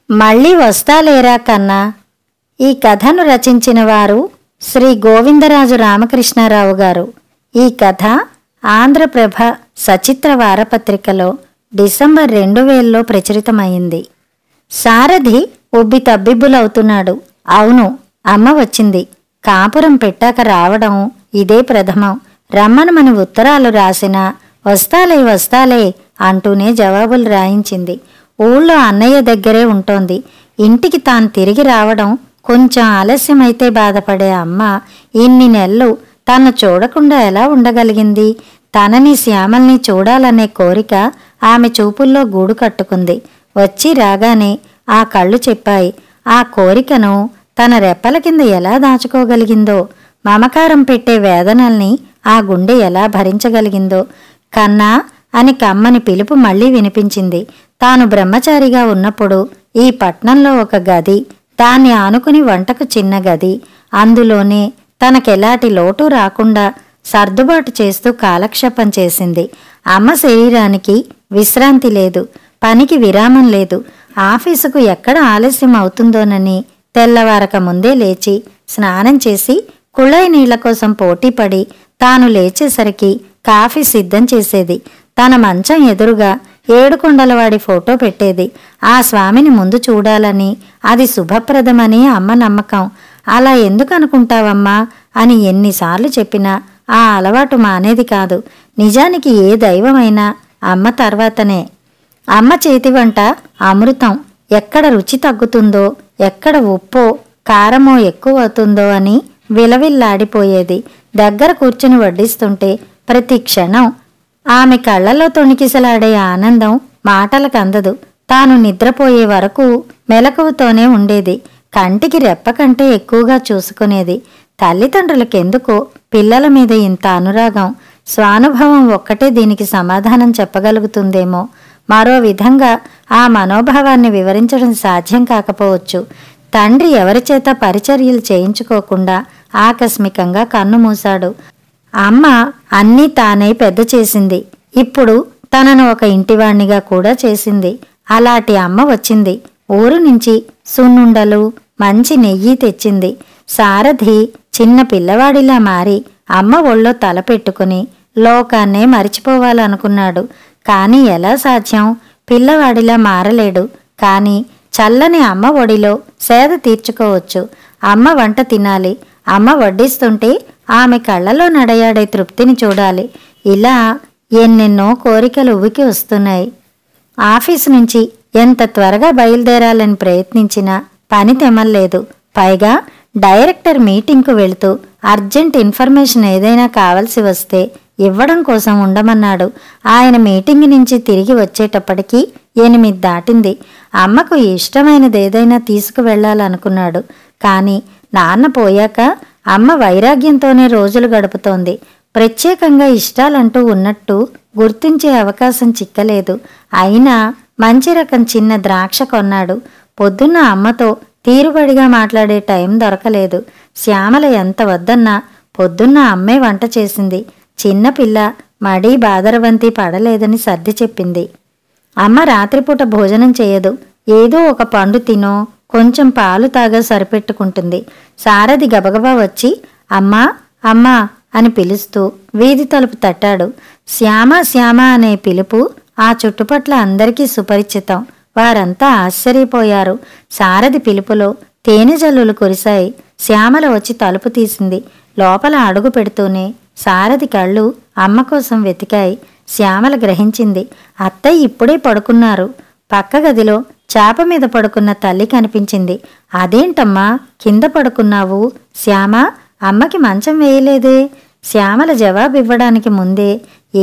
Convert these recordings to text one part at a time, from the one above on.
మళ్ళీ వస్తాలేరా కన్నా. ఈ కథను రచించిన వారు శ్రీ గోవిందరాజు రామకృష్ణారావు గారు. ఈ కథ ఆంధ్రప్రభ సచిత్ర వారపత్రికలో డిసెంబర్ 2000లో ప్రచురితమైంది. సారథి ఉబ్బి తబ్బిబ్బులవుతున్నాడు. అవును, అమ్మ వచ్చింది. కాపురం పెట్టాక రావడం ఇదే ప్రథమం. రమ్మనమని ఉత్తరాలు రాసినా వస్తాలే వస్తాలే అంటూనే జవాబులు రాయించింది. ఊళ్ళో అన్నయ్య దగ్గరే ఉంటోంది. ఇంటికి తాను తిరిగి రావడం కొంచెం ఆలస్యమైతే బాధపడే అమ్మ ఇన్ని నెలలు తను చూడకుండా ఎలా ఉండగలిగింది? తనని శ్యామల్ని చూడాలనే కోరిక ఆమె చూపుల్లో గూడు కట్టుకుంది. వచ్చి రాగానే ఆ కళ్ళు చెప్పాయి. ఆ కోరికను తన రెప్పల కింద ఎలా దాచుకోగలిగిందో, మమకారం పెట్టే వేదనల్ని ఆ గుండె ఎలా భరించగలిగిందో. కన్నా అని కమ్మని పిలుపు మళ్లీ వినిపించింది. తాను బ్రహ్మచారిగా ఉన్నప్పుడు ఈ పట్నంలో ఒక గది, దాన్ని ఆనుకుని వంటకు చిన్న గది, అందులోనే తనకెలాంటి లోటు రాకుండా సర్దుబాటు చేస్తూ కాలక్షేపం చేసింది. అమ్మ శరీరానికి విశ్రాంతి లేదు, పనికి విరామం లేదు. ఆఫీసుకు ఎక్కడ ఆలస్యం అవుతుందోనని తెల్లవారక ముందే లేచి స్నానం చేసి కుళాయి నీళ్ల కోసం పోటీపడి తాను లేచేసరికి కాఫీ సిద్ధం చేసేది. తన మంచం ఎదురుగా ఏడుకొండలవాడి ఫోటో పెట్టేది. ఆ స్వామిని ముందు చూడాలని, అది శుభప్రదమని అమ్మ నమ్మకం. అలా ఎందుకు అనుకుంటావమ్మా అని ఎన్నిసార్లు చెప్పినా ఆ అలవాటు మానేది కాదు. నిజానికి ఏ దైవమైనా అమ్మ తర్వాతనే. అమ్మ చేతి వంట అమృతం. ఎక్కడ రుచి తగ్గుతుందో, ఎక్కడ ఉప్పో కారమో ఎక్కువ అవుతుందో అని విలవిల్లాడిపోయేది. దగ్గర కూర్చుని వడ్డిస్తుంటే ప్రతి క్షణం ఆమె కళ్లలో తొణికిసలాడే ఆనందం మాటలకు అందదు. తాను నిద్రపోయే వరకు మెలకువతోనే ఉండేది. కంటికి రెప్ప కంటే ఎక్కువగా చూసుకునేది. తల్లిదండ్రులకెందుకో పిల్లల మీద ఇంత అనురాగం, స్వానుభవం ఒక్కటే దీనికి సమాధానం చెప్పగలుగుతుందేమో. మరో విధంగా ఆ మనోభావాన్ని వివరించడం సాధ్యం కాకపోవచ్చు. తండ్రి ఎవరిచేత పరిచర్యలు చేయించుకోకుండా ఆకస్మికంగా కన్నుమూశాడు. అమ్మ అన్నీ తానై పెద్ద చేసింది. ఇప్పుడు తనను ఒక ఇంటివాణ్ణిగా కూడా చేసింది. అలాంటి అమ్మ వచ్చింది. ఊరు నుంచి సున్నుండలు, మంచి నెయ్యి తెచ్చింది. సారథి చిన్న పిల్లవాడిలా మారి అమ్మ ఒళ్ళో తల పెట్టుకుని లోకాన్నే మరిచిపోవాలనుకున్నాడు. కాని ఎలా సాధ్యం? పిల్లవాడిలా మారలేడు. కాని చల్లని అమ్మ ఒడిలో సేద తీర్చుకోవచ్చు. అమ్మ వంట తినాలి. అమ్మ వడ్డిస్తుంటే ఆమె కళ్ళలో నడయాడే తృప్తిని చూడాలి. ఇలా ఎన్నెన్నో కోరికలు ఉవికి వస్తున్నాయి. ఆఫీసు నుంచి ఎంత త్వరగా బయలుదేరాలని ప్రయత్నించినా పని తెమల్లేదు. పైగా డైరెక్టర్ మీటింగ్కు వెళుతూ అర్జెంట్ ఇన్ఫర్మేషన్ ఏదైనా కావలసి వస్తే ఇవ్వడం కోసం ఉండమన్నాడు. ఆయన మీటింగ్ నుంచి తిరిగి వచ్చేటప్పటికి 8 దాటింది. అమ్మకు ఇష్టమైనదేదైనా తీసుకువెళ్లాలనుకున్నాడు. కాని నాన్న పోయాక అమ్మ వైరాగ్యంతోనే రోజులు గడుపుతోంది. ప్రత్యేకంగా ఇష్టాలంటూ ఉన్నట్టు గుర్తించే అవకాశం చిక్కలేదు. అయినా మంచి రకం చిన్న ద్రాక్ష కొన్నాడు. పొద్దున్న అమ్మతో తీరుబడిగా మాట్లాడే టైం దొరకలేదు. శ్యామల ఎంత వద్దన్నా పొద్దున్న అమ్మే వంట చేసింది. చిన్నపిల్ల మడీ బాదరవంతి పడలేదని సర్ది చెప్పింది. అమ్మ రాత్రిపూట భోజనం చేయదు. ఏదో ఒక పండు తినో కొంచెం పాలు తాగా సరిపెట్టుకుంటుంది. సారథి గబగబా వచ్చి అమ్మా అమ్మా అని పిలుస్తూ వీధి తలుపు తట్టాడు. శ్యామ శ్యామ అనే పిలుపు ఆ చుట్టుపట్ల అందరికీ సుపరిచితం. వారంతా ఆశ్చర్యపోయారు. సారథి పిలుపులో తేనె జల్లులు కురిశాయి. శ్యామల వచ్చి తలుపు తీసింది. లోపల అడుగు పెడుతూనే సారథి కళ్ళు అమ్మ కోసం వెతికాయి. శ్యామల గ్రహించింది. అత్తయ్య ఇప్పుడే పడుకున్నారు. పక్క గదిలో చాప మీద పడుకున్న తల్లి కనిపించింది. అదేంటమ్మా కింద పడుకున్నావు? శ్యామ, అమ్మకి మంచం వేయలేదే? శ్యామల జవాబివ్వడానికి ముందే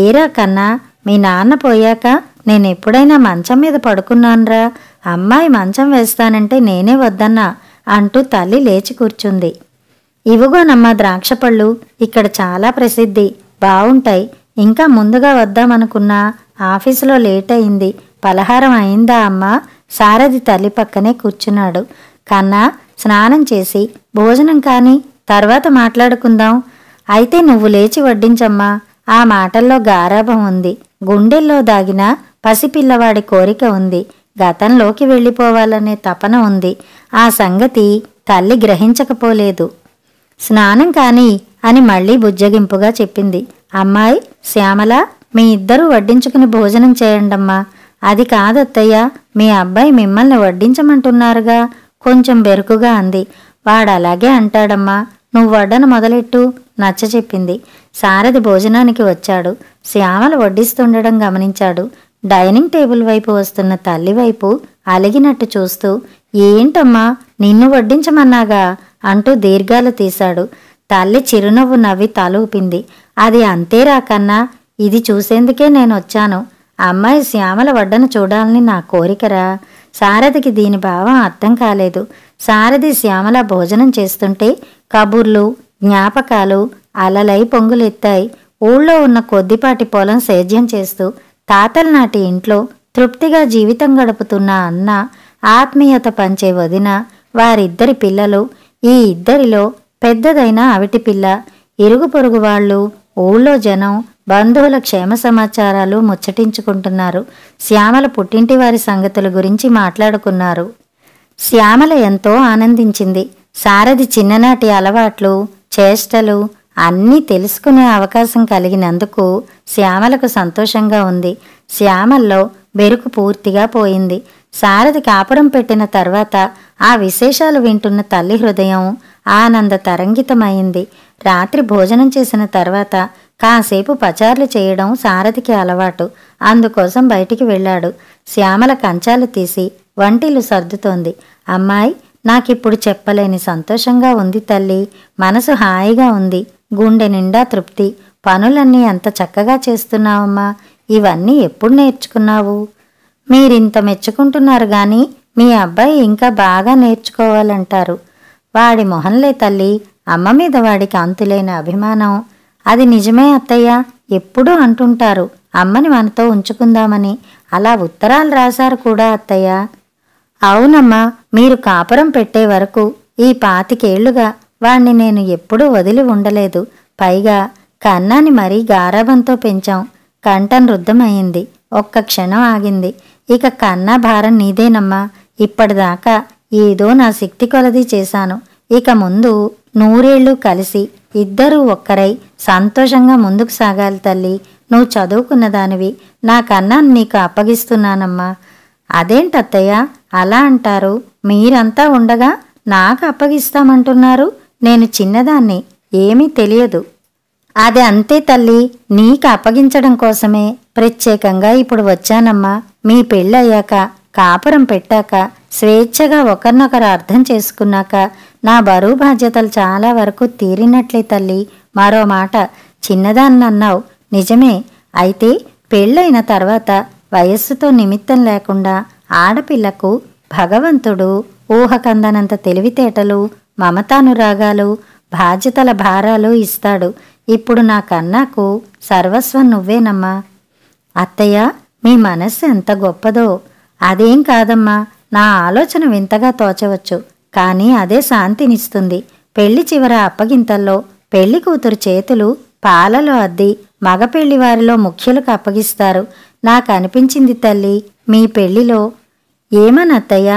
ఏరా కన్నా, మీ నాన్న పోయాక నేనెప్పుడైనా మంచం మీద పడుకున్నాన్రా? అమ్మాయి మంచం వేస్తానంటే నేనే వద్దన్నా అంటూ తల్లి లేచి కూర్చుంది. ఇవిగోనమ్మా ద్రాక్షపళ్ళు, ఇక్కడ చాలా ప్రసిద్ధి, బావుంటాయి. ఇంకా ముందుగా వద్దామనుకున్నా ఆఫీసులో లేట్ అయింది. పలహారం అయిందా అమ్మా? సారథి తల్లి పక్కనే కూర్చున్నాడు. కన్నా, స్నానం చేసి భోజనం కాని తర్వాత మాట్లాడుకుందాం. అయితే నువ్వు లేచి వడ్డించమ్మా. ఆ మాటల్లో గారాభం ఉంది. గుండెల్లో దాగిన పసిపిల్లవాడి కోరిక ఉంది. గతంలోకి వెళ్ళిపోవాలనే తపన ఉంది. ఆ సంగతి తల్లి గ్రహించకపోలేదు. స్నానం కాని అని మళ్ళీ బుజ్జగింపుగా చెప్పింది. అమ్మాయి శ్యామల, మీ ఇద్దరూ వడ్డించుకుని భోజనం చేయండమ్మా. అది కాదత్తయ్య, మీ అబ్బాయి మిమ్మల్ని వడ్డించమంటున్నారుగా కొంచెం బెరుకుగా అంది. వాడలాగే అంటాడమ్మా, నువ్వు వడ్డన మొదలెట్టు నచ్చ చెప్పింది. సారథి భోజనానికి వచ్చాడు. శ్యామల వడ్డిస్తుండడం గమనించాడు. డైనింగ్ టేబుల్ వైపు వస్తున్న తల్లి వైపు అలిగినట్టు చూస్తూ, ఏంటమ్మా నిన్ను వడ్డించమన్నాగా అంటూ దీర్ఘాలు తీశాడు. తల్లి చిరునవ్వు నవ్వి తల ఊపింది. అది అంతేరా కన్నా, ఇది చూసేందుకే నేనొచ్చాను. అమ్మాయి శ్యామల వడ్డన చూడాలని నా కోరికరా. సారథికి దీని భావం అర్థం కాలేదు. సారథి శ్యామల భోజనం చేస్తుంటే కబుర్లు, జ్ఞాపకాలు అలలై పొంగులెత్తాయి. ఊళ్ళో ఉన్న కొద్దిపాటి పొలం సేద్యం చేస్తూ తాతల నాటి ఇంట్లో తృప్తిగా జీవితం గడుపుతున్న అన్న, ఆత్మీయత పంచే వదిన, వారిద్దరి పిల్లలు, ఈ ఇద్దరిలో పెద్దదైన అవిటి పిల్ల, ఇరుగు పొరుగు వాళ్ళు, ఊళ్ళో జనం, బంధువుల క్షేమ సమాచారాలు ముచ్చటించుకుంటున్నారు. శ్యామల పుట్టింటి వారి సంగతుల గురించి మాట్లాడుకున్నారు. శ్యామల ఎంతో ఆనందించింది. సారథి చిన్ననాటి అలవాట్లు, చేష్టలు అన్నీ తెలుసుకునే అవకాశం కలిగినందుకు శ్యామలకు సంతోషంగా ఉంది. శ్యామల్లో బెరుకు పూర్తిగా పోయింది. సారథి కాపురం పెట్టిన తర్వాత ఆ విశేషాలు వింటున్న తల్లి హృదయం ఆనంద తరంగితమైంది. రాత్రి భోజనం చేసిన తర్వాత కాసేపు పచార్లు చేయడం సారథికి అలవాటు. అందుకోసం బయటికి వెళ్ళాడు. శ్యామల కంచాలు తీసి వంటిల్లు సర్దుతోంది. అమ్మాయి, నాకిప్పుడు చెప్పలేని సంతోషంగా ఉంది తల్లి. మనసు హాయిగా ఉంది. గుండె నిండా తృప్తి. పనులన్నీ అంత చక్కగా చేస్తున్నావమ్మా. ఇవన్నీ ఎప్పుడు నేర్చుకున్నావు? మీరింత మెచ్చుకుంటున్నారు గాని మీ అబ్బాయి ఇంకా బాగా నేర్చుకోవాలంటారు. వాడి మొహంలే తల్లి, అమ్మ మీద వాడికి అంతులేని అభిమానం. అది నిజమే అత్తయ్య, ఎప్పుడూ అంటుంటారు అమ్మని మనతో ఉంచుకుందామని. అలా ఉత్తరాలు రాశారు కూడా అత్తయ్య. అవునమ్మా, మీరు కాపురం పెట్టే వరకు ఈ 25 ఏళ్లుగా వాణ్ణి నేను ఎప్పుడూ వదిలి ఉండలేదు. పైగా కన్నాని మరీ గారాబంతో పెంచాం. కంఠం రుద్ధమయింది. ఒక్క క్షణం ఆగింది. ఇక కన్నా భారం నీదేనమ్మా. ఇప్పటిదాకా ఏదో నా శక్తి కొలది చేశాను. ఇక ముందు 100 ఏళ్ళు కలిసి ఇద్దరూ ఒక్కరై సంతోషంగా ముందుకు సాగాలి తల్లి. నువ్వు చదువుకున్న దానివి. నా కన్నాను నీకు అప్పగిస్తున్నానమ్మా. అదేంటత్తయ్య అలా అంటారు? మీరంతా ఉండగా నాకు అప్పగిస్తామంటున్నారు. నేను చిన్నదాన్ని, ఏమీ తెలియదు. అది అంతే తల్లి, నీకు అప్పగించడం కోసమే ప్రత్యేకంగా ఇప్పుడు వచ్చానమ్మా. మీ పెళ్ళయ్యాక, కాపురం పెట్టాక, స్వేచ్ఛగా ఒకరినొకరు అర్థం చేసుకున్నాక నా బరువు బాధ్యతలు చాలా వరకు తీరినట్లే తల్లి. మరో మాట, చిన్నదాన్నన్నావు నిజమే. అయితే పెళ్ళైన తర్వాత వయస్సుతో నిమిత్తం లేకుండా ఆడపిల్లకు భగవంతుడు ఊహకందనంత తెలివితేటలు, మమతానురాగాలు, బాధ్యతల భారాలు ఇస్తాడు. ఇప్పుడు నా కన్నాకు సర్వస్వం నువ్వేనమ్మా. అత్తయ్య, మీ మనస్సు ఎంత గొప్పదో. అదేం కాదమ్మా, నా ఆలోచన వింతగా తోచవచ్చు, కానీ అదే శాంతినిస్తుంది. పెళ్లి చివర అప్పగింతల్లో పెళ్లి కూతురు చేతులు పాలలో అద్ది మగ పెళ్లివారిలో ముఖ్యులకు అప్పగిస్తారు. నాకు అనిపించింది తల్లి, మీ పెళ్లిలో ఏమనత్తయ్య,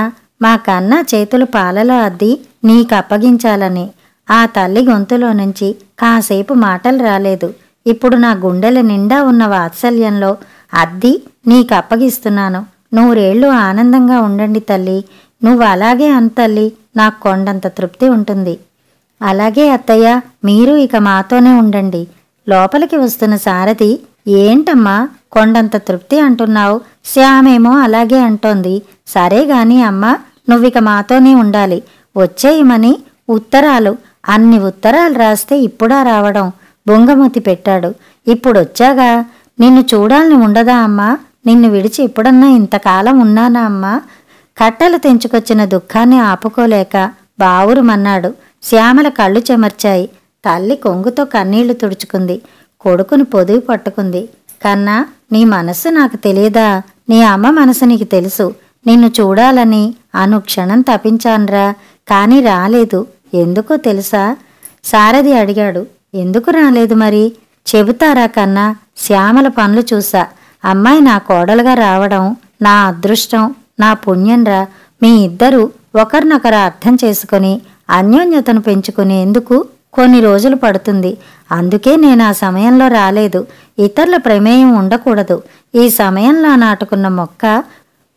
మా కన్నా చేతులు పాలలో అద్ది నీకు అప్పగించాలని. ఆ తల్లి గొంతులో నుంచి కాసేపు మాటలు రాలేదు. ఇప్పుడు నా గుండెల నిండా ఉన్న వాత్సల్యంలో అద్ది నీకు అప్పగిస్తున్నాను. 100 ఏళ్ళు ఆనందంగా ఉండండి తల్లి. నువ్వు అలాగే తల్లి, నాకు కొండంత తృప్తి ఉంటుంది. అలాగే అత్తయ్య, మీరు ఇక మాతోనే ఉండండి. లోపలికి వస్తున్న సారథి, ఏంటమ్మా కొండంత తృప్తి అంటున్నావు? శ్యామేమో అలాగే అంటోంది. సరే గాని అమ్మా, నువ్విక మాతోనే ఉండాలి. వచ్చేయమని ఉత్తరాలు, అన్ని ఉత్తరాలు రాస్తే ఇప్పుడా రావడం? బొంగమూతి పెట్టాడు. ఇప్పుడొచ్చాగా, నిన్ను చూడాలని ఉండదా అమ్మా? నిన్ను విడిచి ఎప్పుడన్నా ఇంతకాలం ఉన్నానా అమ్మా? కట్టలు తెంచుకొచ్చిన దుఃఖాన్ని ఆపుకోలేక బావురుమన్నాడు. శ్యామల కళ్ళు చెమర్చాయి. తల్లి కొంగుతో కన్నీళ్లు తుడుచుకుంది. కొడుకుని పొదువు పట్టుకుంది. కన్నా, నీ మనస్సు నాకు తెలియదా? నీ అమ్మ మనసు నీకు తెలుసు. నిన్ను చూడాలని అనుక్షణం తపించాన్రా, కాని రాలేదు. ఎందుకో తెలుసా? సారథి అడిగాడు. ఎందుకు రాలేదు మరి? చెబుతారా కన్నా? శ్యామల పనులు చూసా. అమ్మాయి నా కోడలుగా రావడం నా అదృష్టం, నా పుణ్యంరా. మీ ఇద్దరూ ఒకరినొకరు అర్థం చేసుకుని అన్యోన్యతను పెంచుకునేందుకు కొన్ని రోజులు పడుతుంది. అందుకే నేను ఆ సమయంలో రాలేదు. ఇతరుల ప్రమేయం ఉండకూడదు. ఈ సమయంలో నాటుకున్న మొక్క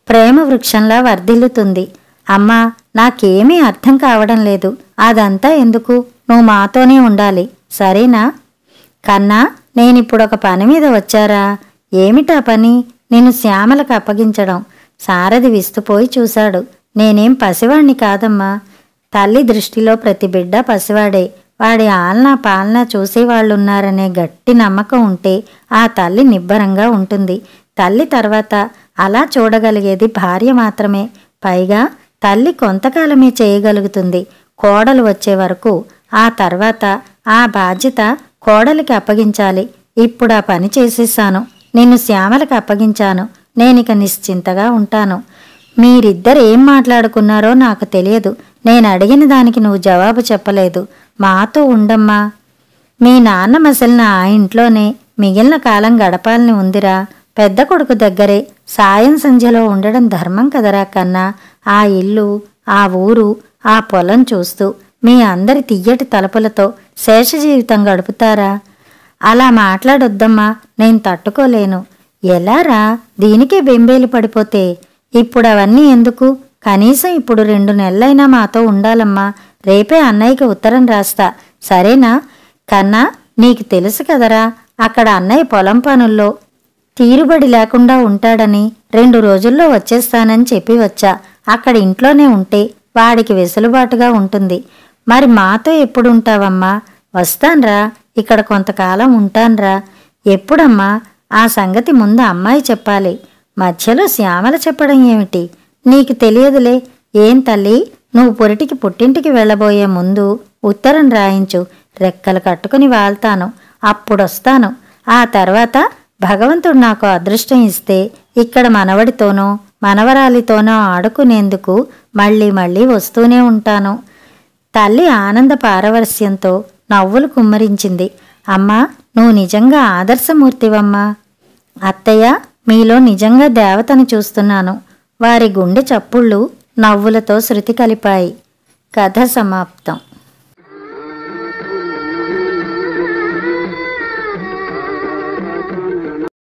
ప్రేమ వృక్షంలా వర్ధిల్లుతుంది. అమ్మా, నాకేమీ అర్థం కావడం లేదు. అదంతా ఎందుకు? నువ్వు మాతోనే ఉండాలి, సరేనా? కన్నా, నేనిప్పుడొక పని మీద వచ్చారా? ఏమిటా పని? నిన్ను శ్యామలకు అప్పగించడం. సారథి విస్తుపోయి చూశాడు. నేనేం పసివాణ్ణి కాదమ్మా. తల్లి దృష్టిలో ప్రతి బిడ్డ పసివాడే. వాడి ఆలనా పాలనా చూసేవాళ్లున్నారనే గట్టి నమ్మకం ఉంటే ఆ తల్లి నిబ్బరంగా ఉంటుంది. తల్లి తర్వాత అలా చూడగలిగేది భార్య మాత్రమే. పైగా తల్లి కొంతకాలమే చేయగలుగుతుంది, కోడలు వచ్చే వరకు. ఆ తర్వాత ఆ బాధ్యత కోడలికి అప్పగించాలి. ఇప్పుడు ఆ పని చేసేసాను. నిన్ను శ్యామలకు అప్పగించాను. నేనిక నిశ్చింతగా ఉంటాను. మీరిద్దరు ఏం మాట్లాడుకున్నారో నాకు తెలియదు. నేను అడిగిన దానికి నువ్వు జవాబు చెప్పలేదు. మాతో ఉండమ్మా. మీ నాన్న మసలిన ఆ ఇంట్లోనే మిగిలిన కాలం గడపాలని ఉందిరా. పెద్ద కొడుకు దగ్గరే సాయం సంధ్యలో ఉండడం ధర్మం కదరా కన్నా. ఆ ఇల్లు, ఆ ఊరు, ఆ పొలం చూస్తూ మీ అందరి తియ్యటి తలుపులతో శేష జీవితం గడుపుతారా? అలా మాట్లాడొద్దమ్మా, నేను తట్టుకోలేను. ఎలారా? దీనికే బెంబేలు పడిపోతే ఇప్పుడు అవన్నీ ఎందుకు? కనీసం ఇప్పుడు 2 నెలలైనా మాతో ఉండాలమ్మా. రేపే అన్నయ్యకి ఉత్తరం రాస్తా, సరేనా? కన్నా, నీకు తెలుసు కదరా, అక్కడ అన్నయ్య పొలం పనుల్లో తీరుబడి లేకుండా ఉంటాడని 2 రోజుల్లో వచ్చేస్తానని చెప్పి వచ్చా. అక్కడ ఇంట్లోనే ఉంటే వాడికి వెసులుబాటుగా ఉంటుంది. మరి మాతో ఎప్పుడుంటావమ్మా? వస్తాన్రా, ఇక్కడ కొంతకాలం ఉంటాన్రా. ఎప్పుడమ్మా? ఆ సంగతి ముందు అమ్మాయి చెప్పాలి. మధ్యలో శ్యామల చెప్పడం ఏమిటి? నీకు తెలియదులే. ఏం తల్లి, నువ్వు పొరిటికి పుట్టింటికి వెళ్ళబోయే ముందు ఉత్తరం రాయించు. రెక్కలు కట్టుకుని వాళ్తాను, అప్పుడొస్తాను. ఆ తర్వాత భగవంతుడు నాకు అదృష్టం ఇస్తే ఇక్కడ మనవడితోనో మనవరాలితోనో ఆడుకునేందుకు మళ్ళీ మళ్ళీ వస్తూనే ఉంటాను. తల్లి ఆనంద పారవస్యంతో నవ్వులు కుమ్మరించింది. అమ్మా, నువ్వు నిజంగా ఆదర్శమూర్తివమ్మా. అత్తయ్య, మీలో నిజంగా దేవతను చూస్తున్నాను. వారి గుండె చప్పుళ్ళు నవ్వులతో శృతి కలిపాయి. కథ సమాప్తం.